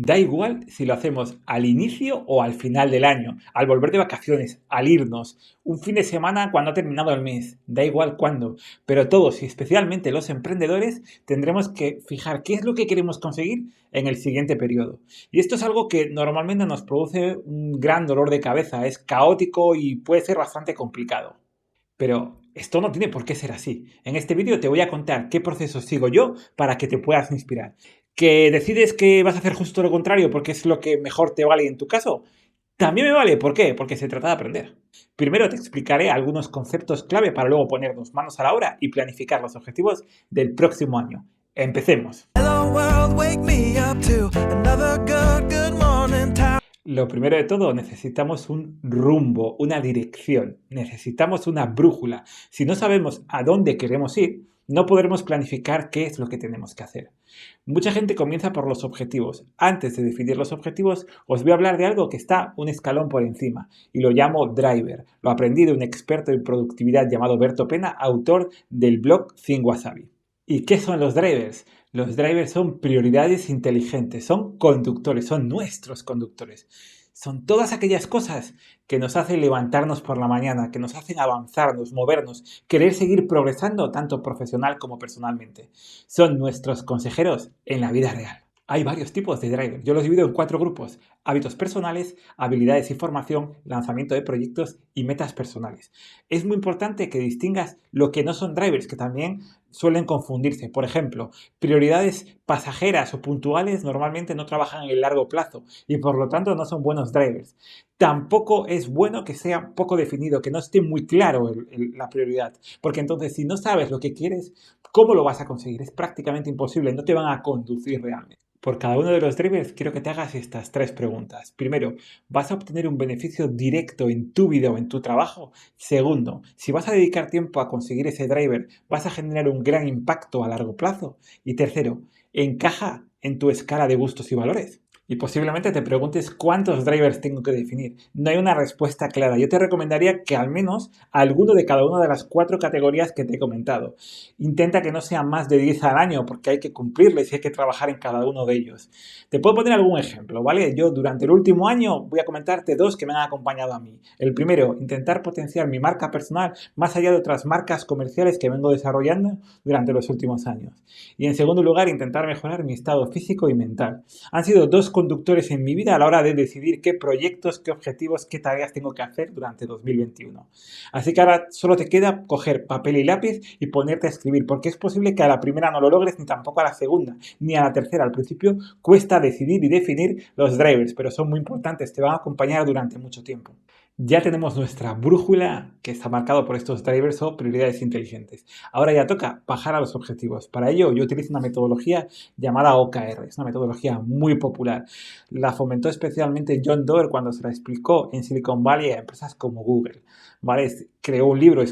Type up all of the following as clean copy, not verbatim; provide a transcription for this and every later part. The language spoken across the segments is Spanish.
Da igual si lo hacemos al inicio o al final del año, al volver de vacaciones, al irnos, un fin de semana cuando ha terminado el mes, da igual cuándo, pero todos y especialmente los emprendedores tendremos que fijar qué es lo que queremos conseguir en el siguiente periodo. Y esto es algo que normalmente nos produce un gran dolor de cabeza, es caótico y puede ser bastante complicado. Pero esto no tiene por qué ser así. En este vídeo te voy a contar qué proceso sigo yo para que te puedas inspirar. ¿Que decides que vas a hacer justo lo contrario porque es lo que mejor te vale en tu caso? También me vale. ¿Por qué? Porque se trata de aprender. Primero te explicaré algunos conceptos clave para luego ponernos manos a la obra y planificar los objetivos del próximo año. Empecemos. Hello world, wake me up to another good morning time. Lo primero de todo, necesitamos un rumbo, una dirección, necesitamos una brújula. Si no sabemos a dónde queremos ir, no podremos planificar qué es lo que tenemos que hacer. Mucha gente comienza por los objetivos. Antes de definir los objetivos, os voy a hablar de algo que está un escalón por encima y lo llamo driver. Lo aprendí de un experto en productividad llamado Berto Pena, autor del blog Think Wasabi. ¿Y qué son los drivers? Los drivers son prioridades inteligentes, son conductores, son nuestros conductores. Son todas aquellas cosas que nos hacen levantarnos por la mañana, que nos hacen avanzarnos, movernos, querer seguir progresando tanto profesional como personalmente. Son nuestros consejeros en la vida real. Hay varios tipos de driver. Yo los divido en 4 grupos: hábitos personales, habilidades y formación, lanzamiento de proyectos y metas personales. Es muy importante que distingas lo que no son drivers, que también suelen confundirse. Por ejemplo, prioridades pasajeras o puntuales normalmente no trabajan en el largo plazo y por lo tanto no son buenos drivers. Tampoco es bueno que sea poco definido, que no esté muy claro la prioridad, porque entonces si no sabes lo que quieres, ¿cómo lo vas a conseguir? Es prácticamente imposible, no te van a conducir realmente. Por cada uno de los drivers quiero que te hagas estas 3 preguntas. Primero, ¿vas a obtener un beneficio directo en tu vida o en tu trabajo? Segundo, si vas a dedicar tiempo a conseguir ese driver, ¿vas a generar un gran impacto a largo plazo? Y tercero, ¿encaja en tu escala de gustos y valores? Y posiblemente te preguntes cuántos drivers tengo que definir. No hay una respuesta clara. Yo te recomendaría que al menos alguno de cada una de las 4 categorías que te he comentado. Intenta que no sean más de 10 al año porque hay que cumplirles y hay que trabajar en cada uno de ellos. Te puedo poner algún ejemplo, ¿vale? Yo durante el último año voy a comentarte 2 que me han acompañado a mí. El primero, intentar potenciar mi marca personal más allá de otras marcas comerciales que vengo desarrollando durante los últimos años. Y en segundo lugar, intentar mejorar mi estado físico y mental. Han sido 2 conductores en mi vida a la hora de decidir qué proyectos, qué objetivos, qué tareas tengo que hacer durante 2021. Así que ahora solo te queda coger papel y lápiz y ponerte a escribir, porque es posible que a la primera no lo logres, ni tampoco a la segunda, ni a la tercera. Al principio cuesta decidir y definir los drivers, pero son muy importantes, te van a acompañar durante mucho tiempo. Ya tenemos nuestra brújula que está marcado por estos drivers o prioridades inteligentes. Ahora ya toca bajar a los objetivos. Para ello yo utilizo una metodología llamada OKR. Es una metodología muy popular. La fomentó especialmente John Doerr cuando se la explicó en Silicon Valley a empresas como Google. ¿Vale? Escribió un libro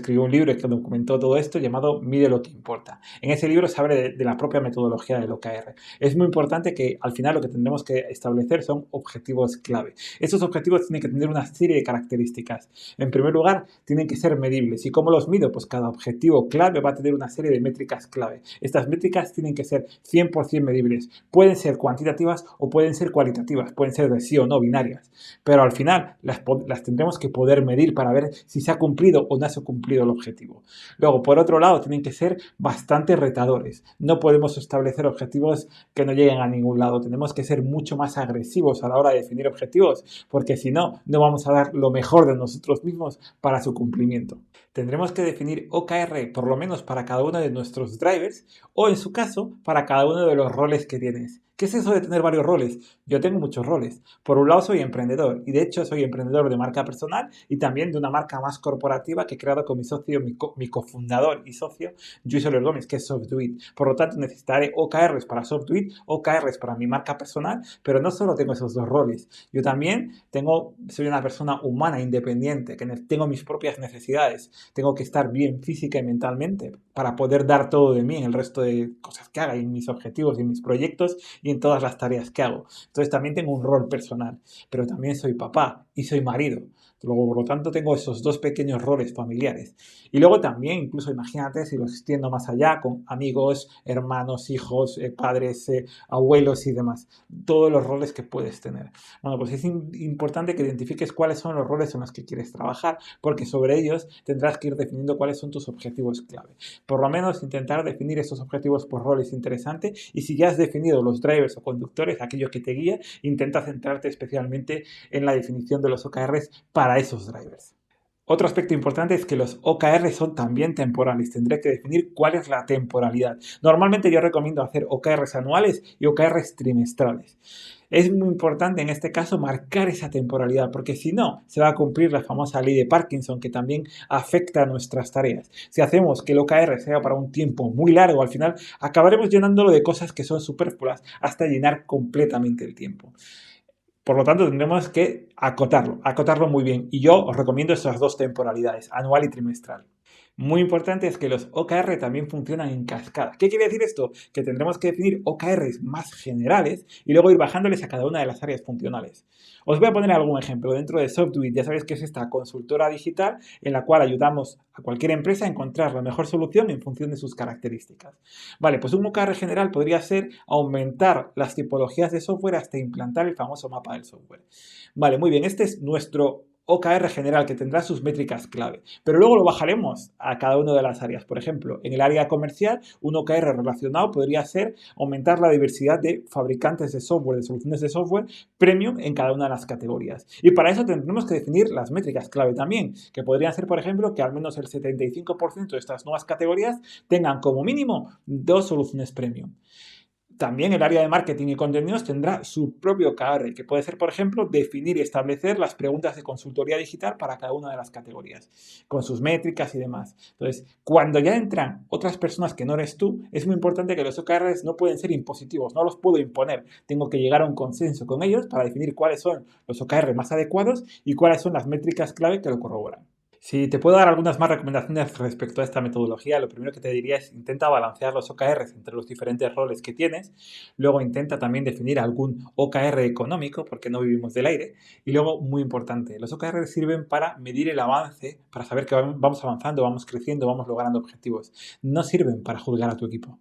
que documentó todo esto llamado Mide lo que importa. En ese libro se habla de la propia metodología del OKR. Es muy importante que al final lo que tendremos que establecer son objetivos clave. Estos objetivos tienen que tener una serie de características. En primer lugar, tienen que ser medibles. ¿Y cómo los mido? Pues cada objetivo clave va a tener una serie de métricas clave. Estas métricas tienen que ser 100% medibles. Pueden ser cuantitativas o pueden ser cualitativas. Pueden ser de sí o no binarias. Pero al final las tendremos que poder medir para ver si se ha cumplido o no se ha cumplido el objetivo. Luego, por otro lado, tienen que ser bastante retadores. No podemos establecer objetivos que no lleguen a ningún lado. Tenemos que ser mucho más agresivos a la hora de definir objetivos, porque si no, no vamos a dar lo mejor de nosotros mismos para su cumplimiento. Tendremos que definir OKR por lo menos para cada uno de nuestros drivers o en su caso para cada uno de los roles que tienes. ¿Qué es eso de tener varios roles? Yo tengo muchos roles. Por un lado soy emprendedor y de hecho soy emprendedor de marca personal y también de una marca más corporativa que he creado con mi socio, mi cofundador y socio, Luis Soler Gómez, que es SoftDoIt. Por lo tanto necesitaré OKRs para SoftDoIt, OKRs para mi marca personal, pero no solo tengo esos 2 roles. Yo también soy una persona humana, independiente, que tengo mis propias necesidades. Tengo que estar bien física y mentalmente para poder dar todo de mí en el resto de cosas que haga, y en mis objetivos y en mis proyectos y en todas las tareas que hago. Entonces también tengo un rol personal, pero también soy papá y soy marido. Luego, por lo tanto, tengo esos dos pequeños roles familiares. Y luego también, incluso imagínate si lo extiendo más allá con amigos, hermanos, hijos, padres, abuelos y demás. Todos los roles que puedes tener. Bueno, pues es importante que identifiques cuáles son los roles en los que quieres trabajar, porque sobre ellos tendrás que ir definiendo cuáles son tus objetivos clave. Por lo menos intentar definir esos objetivos por roles interesante, y si ya has definido los drivers o conductores, aquello que te guía, intenta centrarte especialmente en la definición de los OKRs para esos drivers. Otro aspecto importante es que los OKR son también temporales. Tendré que definir cuál es la temporalidad. Normalmente yo recomiendo hacer OKRs anuales y OKRs trimestrales. Es muy importante en este caso marcar esa temporalidad, porque si no, se va a cumplir la famosa ley de Parkinson, que también afecta a nuestras tareas. Si hacemos que el OKR sea para un tiempo muy largo, al final acabaremos llenándolo de cosas que son superfluas hasta llenar completamente el tiempo. Por lo tanto, tendremos que acotarlo muy bien. Y yo os recomiendo esas dos temporalidades, anual y trimestral. Muy importante es que los OKR también funcionan en cascada. ¿Qué quiere decir esto? Que tendremos que definir OKRs más generales y luego ir bajándoles a cada una de las áreas funcionales. Os voy a poner algún ejemplo. Dentro de Software, ya sabéis que es esta consultora digital en la cual ayudamos a cualquier empresa a encontrar la mejor solución en función de sus características. Vale, pues un OKR general podría ser aumentar las tipologías de software hasta implantar el famoso mapa del software. Vale, muy bien, este es nuestro OKR general, que tendrá sus métricas clave, pero luego lo bajaremos a cada una de las áreas. Por ejemplo, en el área comercial, un OKR relacionado podría ser aumentar la diversidad de fabricantes de software, de soluciones de software premium en cada una de las categorías. Y para eso tendremos que definir las métricas clave también, que podrían ser, por ejemplo, que al menos el 75% de estas nuevas categorías tengan como mínimo 2 soluciones premium. También el área de marketing y contenidos tendrá su propio OKR, que puede ser, por ejemplo, definir y establecer las preguntas de consultoría digital para cada una de las categorías, con sus métricas y demás. Entonces, cuando ya entran otras personas que no eres tú, es muy importante que los OKRs no pueden ser impositivos, no los puedo imponer. Tengo que llegar a un consenso con ellos para definir cuáles son los OKR más adecuados y cuáles son las métricas clave que lo corroboran. Si te puedo dar algunas más recomendaciones respecto a esta metodología, lo primero que te diría es intenta balancear los OKRs entre los diferentes roles que tienes, luego intenta también definir algún OKR económico, porque no vivimos del aire, y luego, muy importante, los OKRs sirven para medir el avance, para saber que vamos avanzando, vamos creciendo, vamos logrando objetivos, no sirven para juzgar a tu equipo.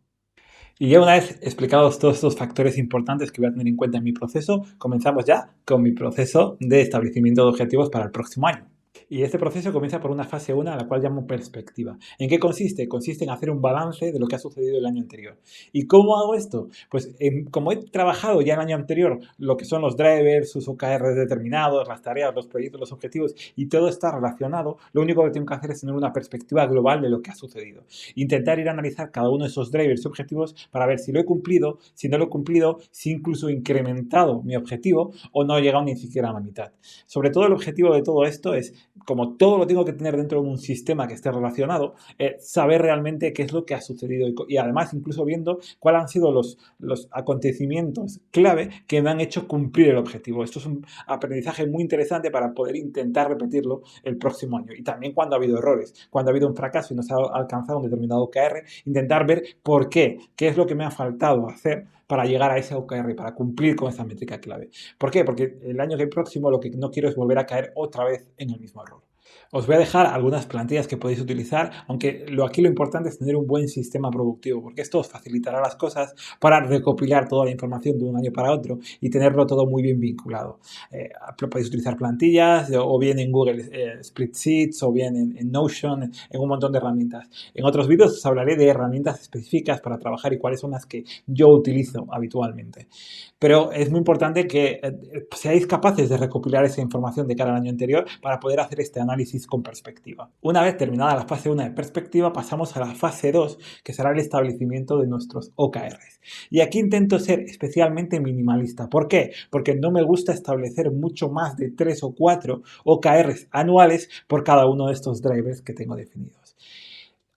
Y ya una vez explicados todos estos factores importantes que voy a tener en cuenta en mi proceso, comenzamos ya con mi proceso de establecimiento de objetivos para el próximo año. Y este proceso comienza por una fase 1 a la cual llamo perspectiva. ¿En qué consiste? Consiste en hacer un balance de lo que ha sucedido el año anterior. ¿Y cómo hago esto? Pues como he trabajado ya el año anterior lo que son los drivers, sus OKRs determinados, las tareas, los proyectos, los objetivos, y todo está relacionado, lo único que tengo que hacer es tener una perspectiva global de lo que ha sucedido. Intentar ir a analizar cada uno de esos drivers y objetivos para ver si lo he cumplido, si no lo he cumplido, si incluso he incrementado mi objetivo o no he llegado ni siquiera a la mitad. Sobre todo el objetivo de todo esto es, como todo lo tengo que tener dentro de un sistema que esté relacionado, saber realmente qué es lo que ha sucedido y además incluso viendo cuáles han sido los acontecimientos clave que me han hecho cumplir el objetivo. Esto es un aprendizaje muy interesante para poder intentar repetirlo el próximo año. Y también cuando ha habido errores, cuando ha habido un fracaso y no se ha alcanzado un determinado OKR, intentar ver por qué es lo que me ha faltado hacer para llegar a ese OKR, para cumplir con esa métrica clave. ¿Por qué? Porque el año que próximo lo que no quiero es volver a caer otra vez en el mismo error. Os voy a dejar algunas plantillas que podéis utilizar, aunque aquí lo importante es tener un buen sistema productivo, porque esto os facilitará las cosas para recopilar toda la información de un año para otro y tenerlo todo muy bien vinculado. Podéis utilizar plantillas o bien en Google Spreadsheets o bien en Notion, en un montón de herramientas. En otros vídeos os hablaré de herramientas específicas para trabajar y cuáles son las que yo utilizo habitualmente. Pero es muy importante que seáis capaces de recopilar esa información de cara al año anterior para poder hacer este análisis con perspectiva. Una vez terminada la fase 1 de perspectiva, pasamos a la fase 2, que será el establecimiento de nuestros OKRs. Y aquí intento ser especialmente minimalista. ¿Por qué? Porque no me gusta establecer mucho más de 3 o 4 OKRs anuales por cada uno de estos drivers que tengo definidos.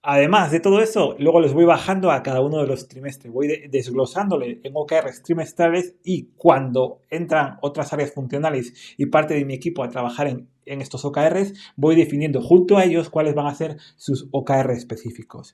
Además de todo eso, luego les voy bajando a cada uno de los trimestres, voy desglosándole en OKRs trimestrales y cuando entran otras áreas funcionales y parte de mi equipo a trabajar en estos OKRs, voy definiendo junto a ellos cuáles van a ser sus OKR específicos.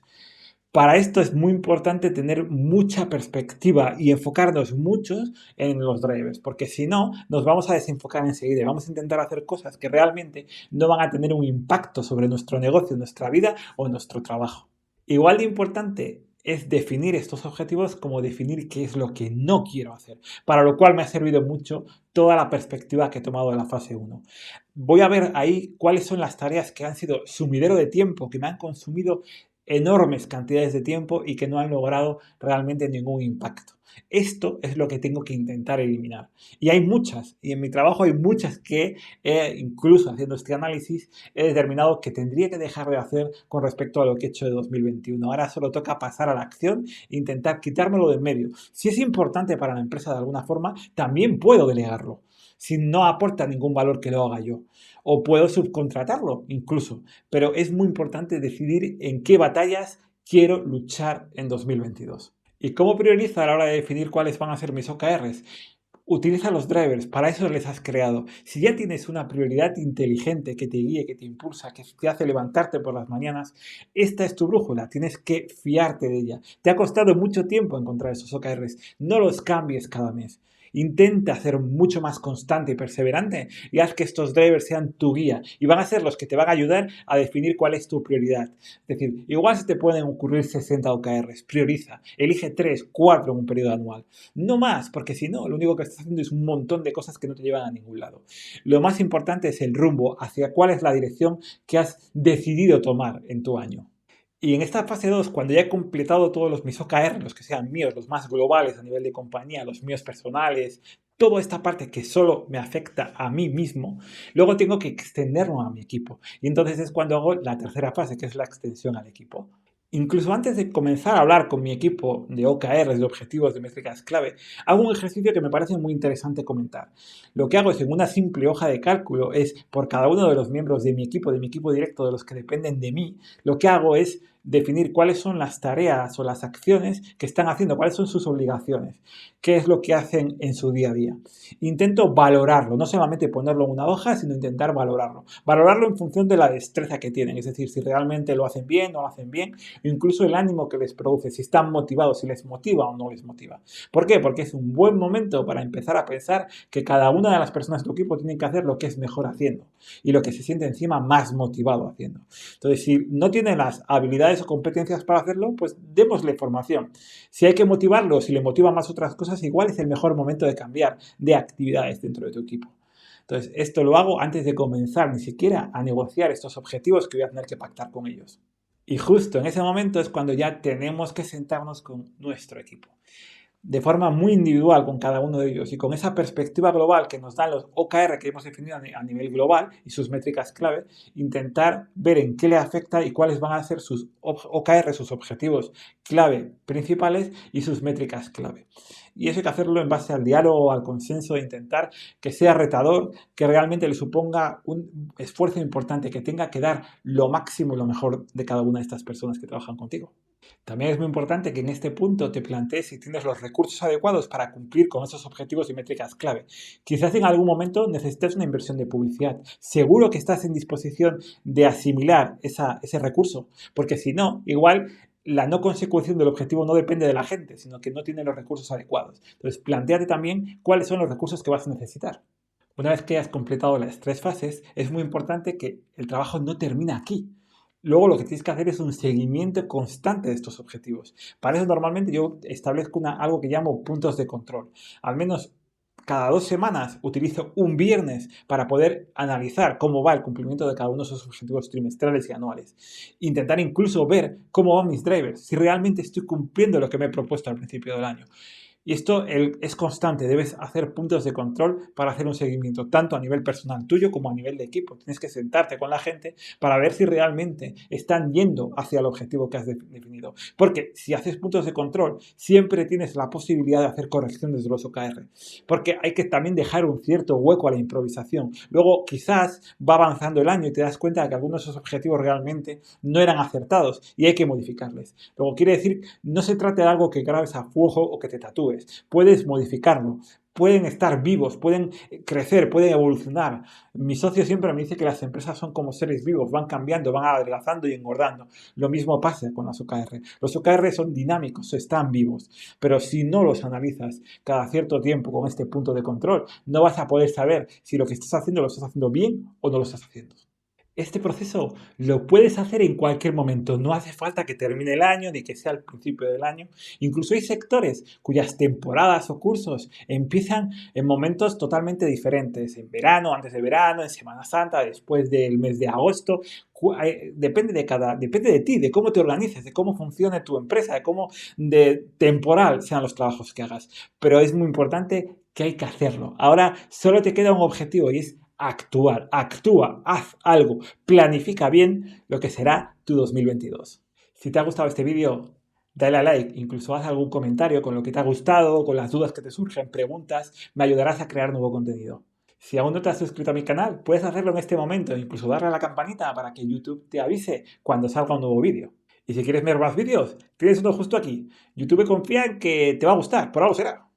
Para esto es muy importante tener mucha perspectiva y enfocarnos muchos en los drivers, porque si no, nos vamos a desenfocar enseguida y vamos a intentar hacer cosas que realmente no van a tener un impacto sobre nuestro negocio, nuestra vida o nuestro trabajo. Igual de importante es definir estos objetivos como definir qué es lo que no quiero hacer, para lo cual me ha servido mucho toda la perspectiva que he tomado de la fase 1. Voy a ver ahí cuáles son las tareas que han sido sumidero de tiempo, que me han consumido enormes cantidades de tiempo y que no han logrado realmente ningún impacto. Esto es lo que tengo que intentar eliminar. Y hay muchas, y en mi trabajo hay muchas que, incluso haciendo este análisis, he determinado que tendría que dejar de hacer con respecto a lo que he hecho de 2021. Ahora solo toca pasar a la acción e intentar quitármelo de en medio. Si es importante para la empresa de alguna forma, también puedo delegarlo, si no aporta ningún valor que lo haga yo. O puedo subcontratarlo incluso. Pero es muy importante decidir en qué batallas quiero luchar en 2022. ¿Y cómo priorizo a la hora de definir cuáles van a ser mis OKRs? Utiliza los drivers, para eso les has creado. Si ya tienes una prioridad inteligente que te guíe, que te impulsa, que te hace levantarte por las mañanas, esta es tu brújula, tienes que fiarte de ella. Te ha costado mucho tiempo encontrar esos OKRs, no los cambies cada mes. Intenta ser mucho más constante y perseverante y haz que estos drivers sean tu guía y van a ser los que te van a ayudar a definir cuál es tu prioridad. Es decir, igual se te pueden ocurrir 60 OKRs, prioriza, elige 3, 4 en un periodo anual. No más, porque si no, lo único que estás haciendo es un montón de cosas que no te llevan a ningún lado. Lo más importante es el rumbo, hacia cuál es la dirección que has decidido tomar en tu año. Y en esta fase 2, cuando ya he completado todos mis OKR, los que sean míos, los más globales a nivel de compañía, los míos personales, toda esta parte que solo me afecta a mí mismo, luego tengo que extenderlo a mi equipo. Y entonces es cuando hago la tercera fase, que es la extensión al equipo. Incluso antes de comenzar a hablar con mi equipo de OKRs, de objetivos, de métricas clave, hago un ejercicio que me parece muy interesante comentar. Lo que hago es en una simple hoja de cálculo, es por cada uno de los miembros de mi equipo directo, de los que dependen de mí, lo que hago es definir cuáles son las tareas o las acciones que están haciendo, cuáles son sus obligaciones, qué es lo que hacen en su día a día. Intento valorarlo, no solamente ponerlo en una hoja, sino intentar valorarlo. Valorarlo en función de la destreza que tienen, es decir, si realmente lo hacen bien, no lo hacen bien, incluso el ánimo que les produce, si están motivados, si les motiva o no les motiva. ¿Por qué? Porque es un buen momento para empezar a pensar que cada una de las personas de tu equipo tiene que hacer lo que es mejor haciendo y lo que se siente encima más motivado haciendo. Entonces, si no tiene las habilidades o competencias para hacerlo, pues démosle formación. Si hay que motivarlo, si le motivan más otras cosas, igual es el mejor momento de cambiar de actividades dentro de tu equipo. Entonces, esto lo hago antes de comenzar ni siquiera a negociar estos objetivos que voy a tener que pactar con ellos. Y justo en ese momento es cuando ya tenemos que sentarnos con nuestro equipo, de forma muy individual con cada uno de ellos y con esa perspectiva global que nos dan los OKR que hemos definido a nivel global y sus métricas clave, intentar ver en qué le afecta y cuáles van a ser sus OKR, sus objetivos clave principales y sus métricas clave. Y eso hay que hacerlo en base al diálogo, al consenso, de intentar que sea retador, que realmente le suponga un esfuerzo importante, que tenga que dar lo máximo y lo mejor de cada una de estas personas que trabajan contigo. También es muy importante que en este punto te plantees si tienes los recursos adecuados para cumplir con esos objetivos y métricas clave. Quizás en algún momento necesites una inversión de publicidad. Seguro que estás en disposición de asimilar ese recurso, porque si no, igual la no consecución del objetivo no depende de la gente, sino que no tiene los recursos adecuados. Entonces, plantéate también cuáles son los recursos que vas a necesitar. Una vez que hayas completado las 3 fases, es muy importante que el trabajo no termina aquí. Luego lo que tienes que hacer es un seguimiento constante de estos objetivos. Para eso normalmente yo establezco algo que llamo puntos de control. Al menos cada 2 semanas utilizo un viernes para poder analizar cómo va el cumplimiento de cada uno de esos objetivos trimestrales y anuales. Intentar incluso ver cómo van mis drivers, si realmente estoy cumpliendo lo que me he propuesto al principio del año. Y esto es constante, debes hacer puntos de control para hacer un seguimiento, tanto a nivel personal tuyo como a nivel de equipo. Tienes que sentarte con la gente para ver si realmente están yendo hacia el objetivo que has definido. Porque si haces puntos de control, siempre tienes la posibilidad de hacer correcciones de los OKR. Porque hay que también dejar un cierto hueco a la improvisación. Luego quizás va avanzando el año y te das cuenta de que algunos de esos objetivos realmente no eran acertados y hay que modificarles. Luego quiere decir, no se trata de algo que grabes a fuego o que te tatúes. Puedes modificarlo, pueden estar vivos, pueden crecer, pueden evolucionar. Mi socio siempre me dice que las empresas son como seres vivos, van cambiando, van adelgazando y engordando. Lo mismo pasa con las OKR. Los OKR son dinámicos, están vivos, pero si no los analizas cada cierto tiempo con este punto de control, no vas a poder saber si lo que estás haciendo lo estás haciendo bien o no lo estás haciendo. Este proceso lo puedes hacer en cualquier momento, no hace falta que termine el año ni que sea el principio del año. Incluso hay sectores cuyas temporadas o cursos empiezan en momentos totalmente diferentes, en verano, antes de verano, en Semana Santa, después del mes de agosto. Depende de ti, de cómo te organices, de cómo funcione tu empresa, de cómo de temporal sean los trabajos que hagas. Pero es muy importante que hay que hacerlo. Ahora solo te queda un objetivo y es actuar, actúa, haz algo, planifica bien lo que será tu 2022. Si te ha gustado este vídeo, dale a like, incluso haz algún comentario con lo que te ha gustado, con las dudas que te surgen, preguntas, me ayudarás a crear nuevo contenido. Si aún no te has suscrito a mi canal, puedes hacerlo en este momento, incluso darle a la campanita para que YouTube te avise cuando salga un nuevo vídeo. Y si quieres ver más vídeos, tienes uno justo aquí. YouTube confía en que te va a gustar, por algo será.